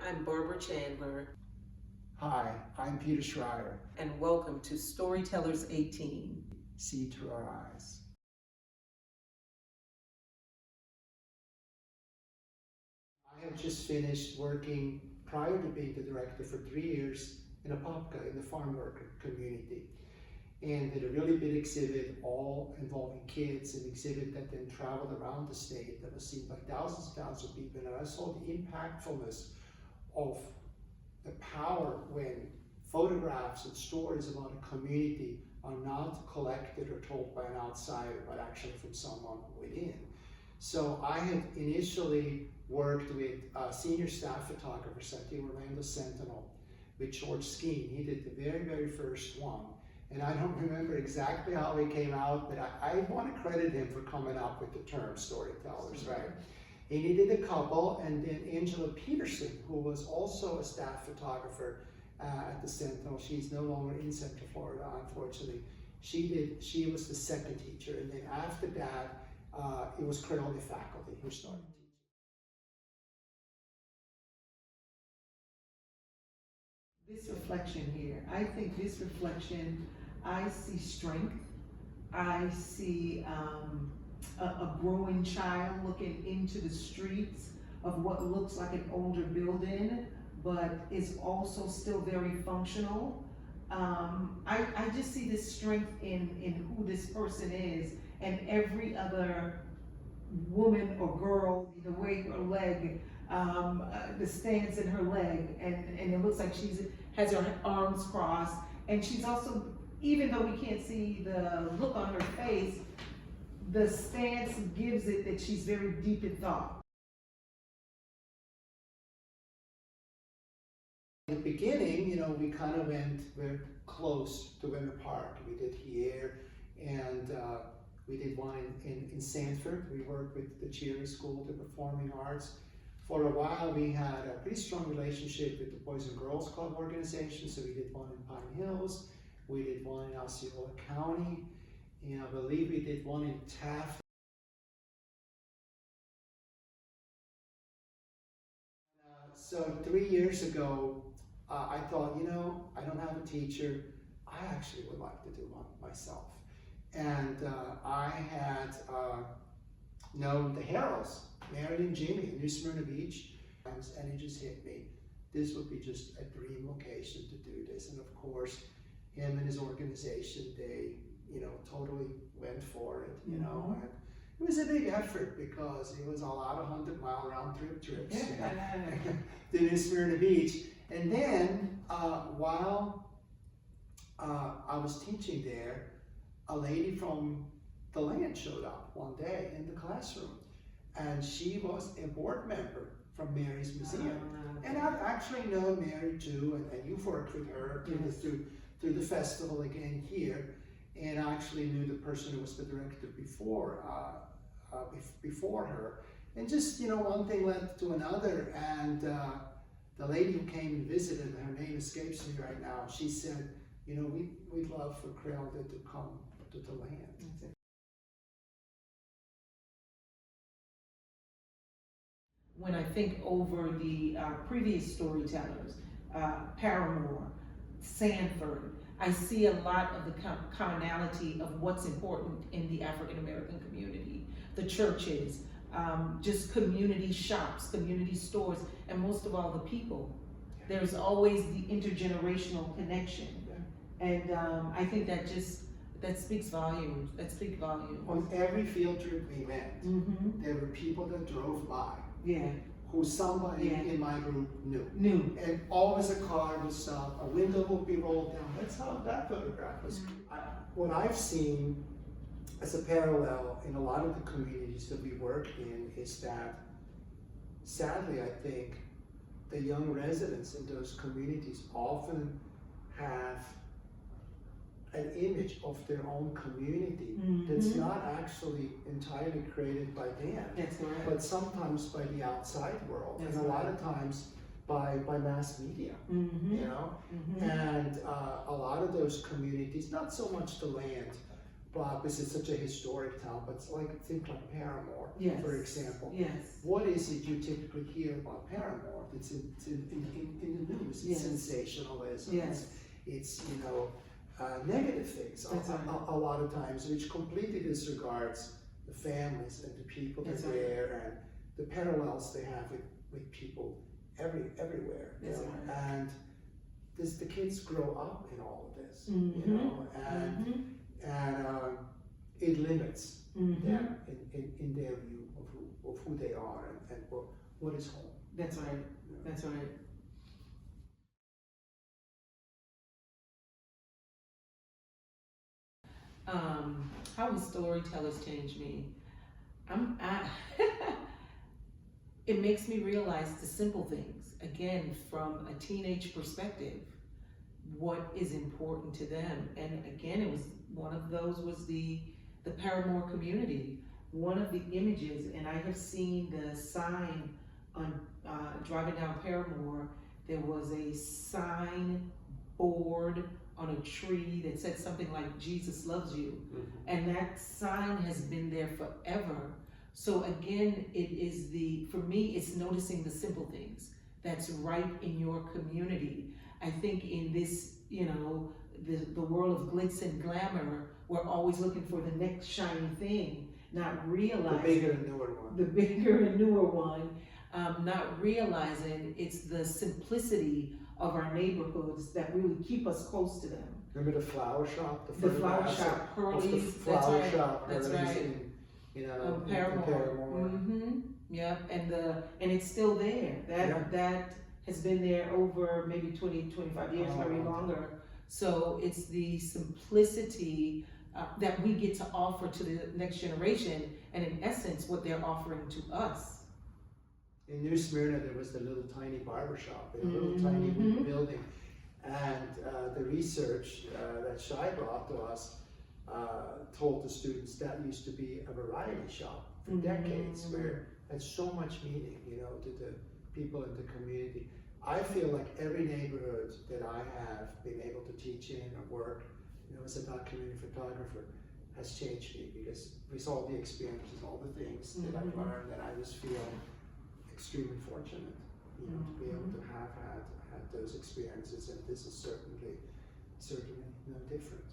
I'm Barbara Chandler. Hi, I'm Peter Schreyer. And welcome to Storytellers 18. See through our eyes. I have just finished working, prior to being the director, for 3 years in Apopka in the farm worker community. And did a really big exhibit, all involving kids, an exhibit that then traveled around the state that was seen by thousands and thousands of people. And I saw the impactfulness of the power when photographs and stories about a community are not collected or told by an outsider, but actually from someone within. So I had initially worked with senior staff photographers at the Orlando Sentinel with George Floyd. He did the very, very first one. And I don't remember exactly how he came out, but I want to credit him for coming up with the term storytellers, right? And he did a couple, and then Angela Peterson, who was also a staff photographer at the Sentinel. She's no longer in Central Florida, unfortunately. She was the second teacher, and then after that, it was Crealdé faculty who started teaching. This reflection here, I think this reflection, I see strength. I see a growing child looking into the streets of what looks like an older building, but is also still very functional. I just see this strength in who this person is, and every other woman or girl, the way her leg, the stance in her leg, and it looks like she has her arms crossed, and she's also, even though we can't see the look on her face, the stance gives it that she's very deep in thought. In the beginning, we kind of went very close to Winter Park. We did here, and we did one in Sanford. We worked with the Cheery School, the Performing Arts. For a while, we had a pretty strong relationship with the Boys and Girls Club organization, so we did one in Pine Hills. We did one in Osceola County, and I believe we did one in Taft. So 3 years ago, I thought, I don't have a teacher. I actually would like to do one myself. And I had known the Harrells, Mary and Jimmy in New Smyrna Beach, and it just hit me. This would be just a dream location to do this. And of course, him and his organization, they, totally went for it, And it was a big effort because it was a lot of 100-mile round-trip trips to New Smyrna Beach. And then while I was teaching there, a lady from DeLand showed up one day in the classroom, and she was a board member from Mary's Museum. And I've actually known Mary too, and you've worked with her through the festival again here, and I actually knew the person who was the director before her. And just, one thing led to another, and the lady who came and visited, her name escapes me right now, she said, we'd love for Crealdé to come to DeLand. When I think over the previous storytellers, Paramore, Sanford, I see a lot of the commonality of what's important in the African American community, the churches, just community shops, community stores, and most of all the people. There's always the intergenerational connection. And I think that speaks volumes. On every field trip we met, there were people that drove by. Who somebody in my group knew. And always a car would stop, a window would be rolled down. That's how that photograph was. What I've seen as a parallel in a lot of the communities that we work in is that, sadly, I think the young residents in those communities often have an image of their own community that's not actually entirely created by them, but sometimes by the outside world, and a lot of times by mass media, And a lot of those communities, not so much the land, block, this is such a historic town, but it's like, think like Paramore, Yes. for example. Yes. What is it you typically hear about Paramore? It's in the news. It's Yes. sensationalism. Yes. It's negative things That's right. a lot of times, which completely disregards the families and the people that That's are right. there and the parallels they have with people everywhere. That's right. And the kids grow up in all of this, Mhm. and it limits Mhm. them in their view of who they are and what is home. That's right. you know. That's right. How will storytellers change me? It makes me realize the simple things. Again, from a teenage perspective, what is important to them. And again, it was one of those was the Paramore community. One of the images, and I have seen the sign on driving down Paramore. There was a sign board on a tree that said something like "Jesus loves you," and that sign has been there forever. So again, it is for me, it's noticing the simple things that's right in your community. I think in this, the world of glitz and glamour, we're always looking for the next shiny thing, not realizing The bigger and newer one. the bigger and newer one, not realizing it's the simplicity of our neighborhoods that really keep us close to them. Remember the flower shop? The flower photographs shop, of the Hurley's, that's flower right, shop that's Hurley's right. in Paramore. Paramore. Mm-hmm. Yep, and it's still there. That has been there over maybe 20, 25 years, maybe longer. So it's the simplicity that we get to offer to the next generation, and in essence, what they're offering to us. In New Smyrna, there was the little tiny barber shop in a little tiny wooden building. And the research that Schreyer brought to us told the students that used to be a variety shop for decades, where it had so much meaning, to the people in the community. I feel like every neighborhood that I have been able to teach in or work, as a documentary photographer, has changed me, because with all the experiences, all the things that I've learned, that I just feel extremely fortunate, to be able to have had those experiences, and this is certainly no different.